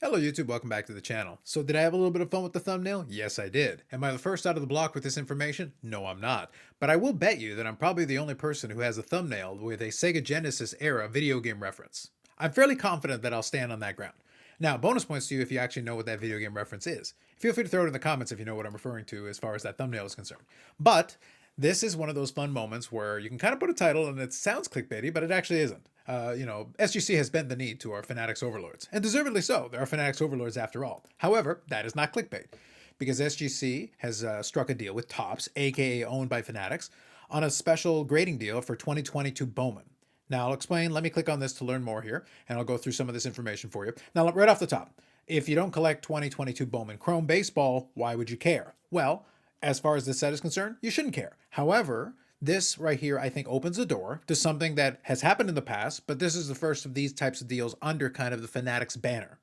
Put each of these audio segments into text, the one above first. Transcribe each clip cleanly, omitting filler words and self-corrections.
Hello YouTube, welcome back to the channel. So did I have a little bit of fun with the thumbnail? Yes, I did. Am I the first out of the block with this information? No, I'm not. But I will bet you that I'm probably the only person who has a thumbnail with a Sega Genesis era video game reference. I'm fairly confident that I'll stand on that ground. Now, bonus points to you if you actually know what that video game reference is. Feel free to throw it in the comments if you know what I'm referring to as far as that thumbnail is concerned. But this is one of those fun moments where you can kind of put a title and it sounds clickbaity, but it actually isn't. SGC has bent the knee to our Fanatics Overlords, and deservedly so. There are Fanatics Overlords after all. However, that is not clickbait, because SGC has struck a deal with Topps, aka owned by Fanatics, on a special grading deal for 2022 Bowman. Now, I'll explain. Let me click on this to learn more here, and I'll go through some of this information for you. Now, right off the top, if you don't collect 2022 Bowman Chrome baseball, why would you care? Well, as far as this set is concerned, you shouldn't care. However, this right here, I think, opens the door to something that has happened in the past, but this is the first of these types of deals under kind of the Fanatics banner.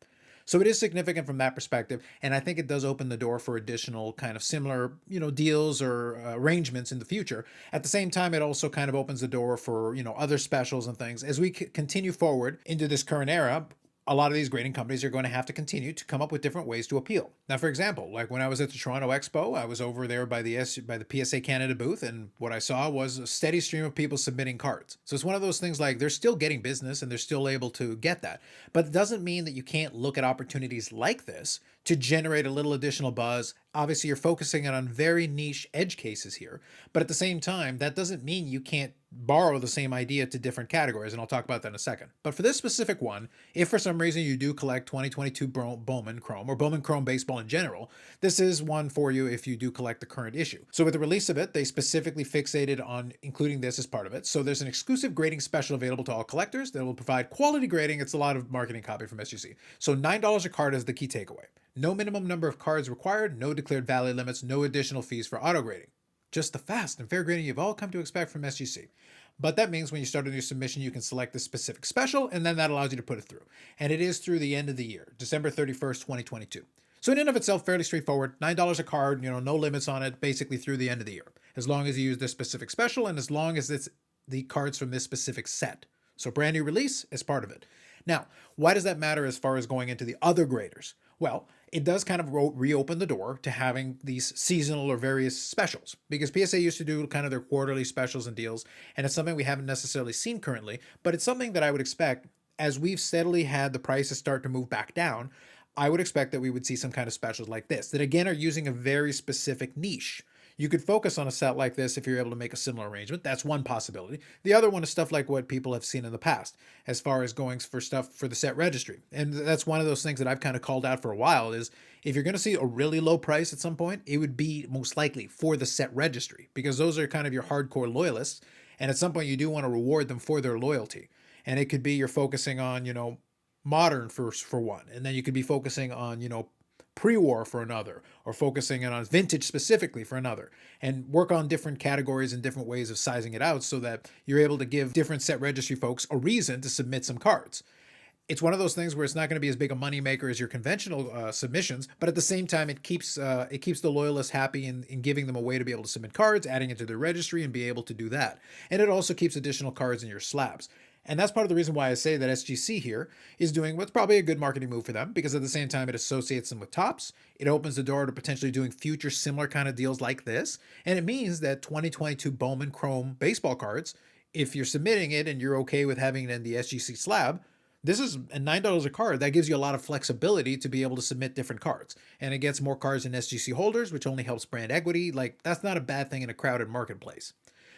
So it is significant from that perspective, and I think it does open the door for additional kind of similar, deals or arrangements in the future. At the same time, it also kind of opens the door for, other specials and things. As we continue forward into this current era, a lot of these grading companies are going to have to continue to come up with different ways to appeal. Now, for example, like when I was at the Toronto Expo, I was over there by the PSA Canada booth, and what I saw was a steady stream of people submitting cards. So it's one of those things like they're still getting business and they're still able to get that. But it doesn't mean that you can't look at opportunities like this to generate a little additional buzz. Obviously, you're focusing on very niche edge cases here, but at the same time, that doesn't mean you can't borrow the same idea to different categories, and I'll talk about that in a second. But for this specific one, if for some reason you do collect 2022 Bowman Chrome or Bowman Chrome baseball in general, this is one for you if you do collect the current issue. So with the release of it, they specifically fixated on including this as part of it. So there's an exclusive grading special available to all collectors that will provide quality grading. It's a lot of marketing copy from SGC. So $9 a card is the key takeaway. No minimum number of cards required, no declared value limits, no additional fees for auto grading. Just the fast and fair grading you've all come to expect from SGC. But that means when you start a new submission, you can select the specific special, and then that allows you to put it through. And it is through the end of the year, December 31st, 2022. So in and of itself, fairly straightforward. $9 a card, no limits on it, basically through the end of the year. As long as you use this specific special, and as long as it's the cards from this specific set. So brand new release is part of it. Now, why does that matter as far as going into the other graders? Well, it does kind of reopen the door to having these seasonal or various specials, because PSA used to do kind of their quarterly specials and deals, and it's something we haven't necessarily seen currently, but it's something that I would expect as we've steadily had the prices start to move back down. I would expect that we would see some kind of specials like this that again are using a very specific niche. You could focus on a set like this if you're able to make a similar arrangement. That's one possibility. The other one is stuff like what people have seen in the past, as far as going for stuff for the set registry. And that's one of those things that I've kind of called out for a while is if you're going to see a really low price at some point, it would be most likely for the set registry, because those are kind of your hardcore loyalists. And at some point you do want to reward them for their loyalty. And it could be you're focusing on, modern for one, and then you could be focusing on, pre-war for another, or focusing on vintage specifically for another, and work on different categories and different ways of sizing it out so that you're able to give different set registry folks a reason to submit some cards. It's one of those things where it's not going to be as big a moneymaker as your conventional submissions, but at the same time, it keeps the loyalists happy in giving them a way to be able to submit cards, adding it to their registry, and be able to do that. And it also keeps additional cards in your slabs. And that's part of the reason why I say that SGC here is doing what's probably a good marketing move for them, because at the same time, it associates them with Topps. It opens the door to potentially doing future similar kind of deals like this. And it means that 2022 Bowman Chrome baseball cards, if you're submitting it and you're okay with having it in the SGC slab, this is a $9 a card. That gives you a lot of flexibility to be able to submit different cards. And it gets more cards in SGC holders, which only helps brand equity. Like, that's not a bad thing in a crowded marketplace.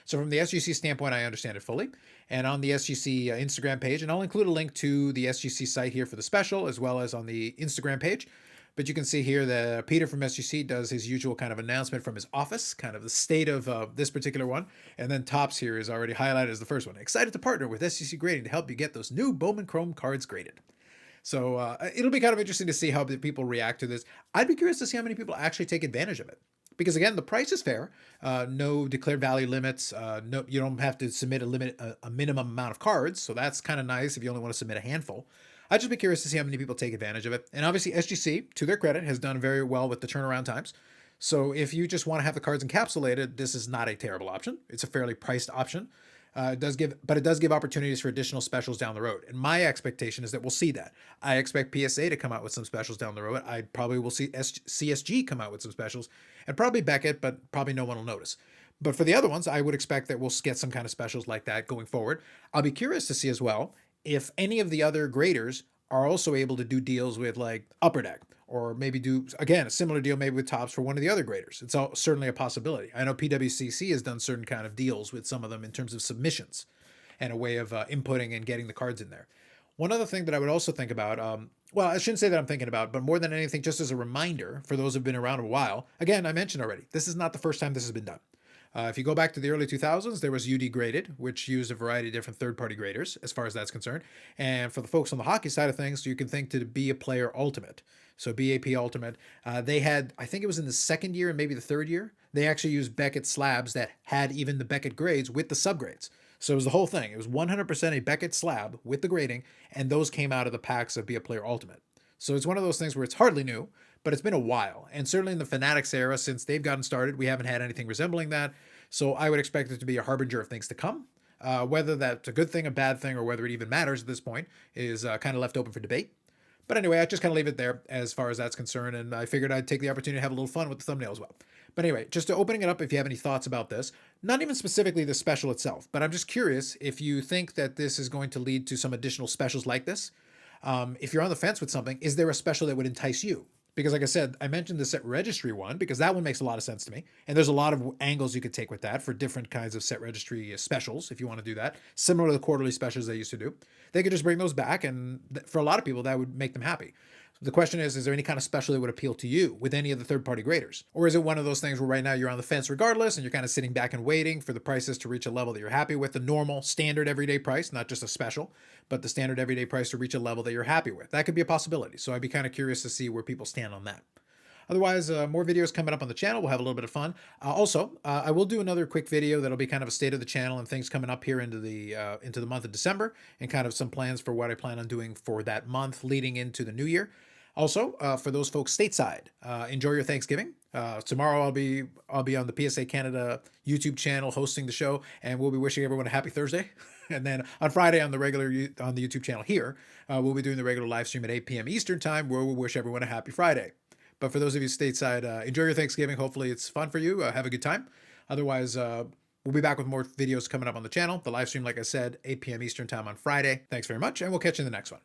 So from the SGC standpoint, I understand it fully. And on the SGC Instagram page, and I'll include a link to the SGC site here for the special, as well as on the Instagram page. But you can see here that Peter from SGC does his usual kind of announcement from his office, kind of the state of this particular one. And then Topps here is already highlighted as the first one. Excited to partner with SGC Grading to help you get those new Bowman Chrome cards graded. So it'll be kind of interesting to see how people react to this. I'd be curious to see how many people actually take advantage of it. Because again, the price is fair. No declared value limits. No, you don't have to submit a minimum amount of cards. So that's kind of nice if you only want to submit a handful. I'd just be curious to see how many people take advantage of it. And obviously SGC, to their credit, has done very well with the turnaround times. So if you just want to have the cards encapsulated, this is not a terrible option. It's a fairly priced option. But it does give opportunities for additional specials down the road. And my expectation is that we'll see that. I expect PSA to come out with some specials down the road. I probably will see CSG come out with some specials, and probably Beckett, but probably no one will notice. But for the other ones, I would expect that we'll get some kind of specials like that going forward. I'll be curious to see as well if any of the other graders are also able to do deals with like Upper Deck, or maybe do again a similar deal maybe with Tops for one of the other graders. It's certainly a possibility. I know PWCC has done certain kind of deals with some of them in terms of submissions and a way of inputting and getting the cards in there. One other thing that I would also think about, well, I shouldn't say that I'm thinking about, but more than anything, just as a reminder for those who've been around a while, again, I mentioned already, this is not the first time this has been done. If you go back to the early 2000s, there was UD Graded, which used a variety of different third-party graders, as far as that's concerned. And for the folks on the hockey side of things, you can think to Be a Player Ultimate. So BAP Ultimate, they had, I think it was in the second year and maybe the third year, they actually used Beckett slabs that had even the Beckett grades with the subgrades. So it was the whole thing. It was 100% a Beckett slab with the grading, and those came out of the packs of Be a Player Ultimate. So it's one of those things where it's hardly new, but it's been a while. And certainly in the Fanatics era, since they've gotten started, we haven't had anything resembling that. So I would expect it to be a harbinger of things to come. Whether that's a good thing, a bad thing, or whether it even matters at this point is kind of left open for debate. But anyway, I just kind of leave it there as far as that's concerned. And I figured I'd take the opportunity to have a little fun with the thumbnail as well. But anyway, just to opening it up, if you have any thoughts about this, not even specifically the special itself, but I'm just curious if you think that this is going to lead to some additional specials like this. If you're on the fence with something, is there a special that would entice you? Because like I said, I mentioned the set registry one because that one makes a lot of sense to me. And there's a lot of angles you could take with that for different kinds of set registry specials if you want to do that. Similar to the quarterly specials they used to do. They could just bring those back, and for a lot of people, that would make them happy. The question is there any kind of special that would appeal to you with any of the third-party graders? Or is it one of those things where right now you're on the fence regardless and you're kind of sitting back and waiting for the prices to reach a level that you're happy with, the normal standard everyday price, not just a special, but the standard everyday price to reach a level that you're happy with? That could be a possibility. So I'd be kind of curious to see where people stand on that. Otherwise, more videos coming up on the channel. We'll have a little bit of fun. I will do another quick video that'll be kind of a state of the channel and things coming up here into the month of December, and kind of some plans for what I plan on doing for that month leading into the new year. Also, for those folks stateside, enjoy your Thanksgiving. Tomorrow I'll be on the PSA Canada YouTube channel hosting the show, and we'll be wishing everyone a happy Thursday. And then on Friday on the YouTube channel here, we'll be doing the regular live stream at 8 p.m. Eastern time, where we'll wish everyone a happy Friday. But for those of you stateside, enjoy your Thanksgiving. Hopefully it's fun for you. Have a good time. Otherwise, we'll be back with more videos coming up on the channel. The live stream, like I said, 8 p.m. Eastern time on Friday. Thanks very much, and we'll catch you in the next one.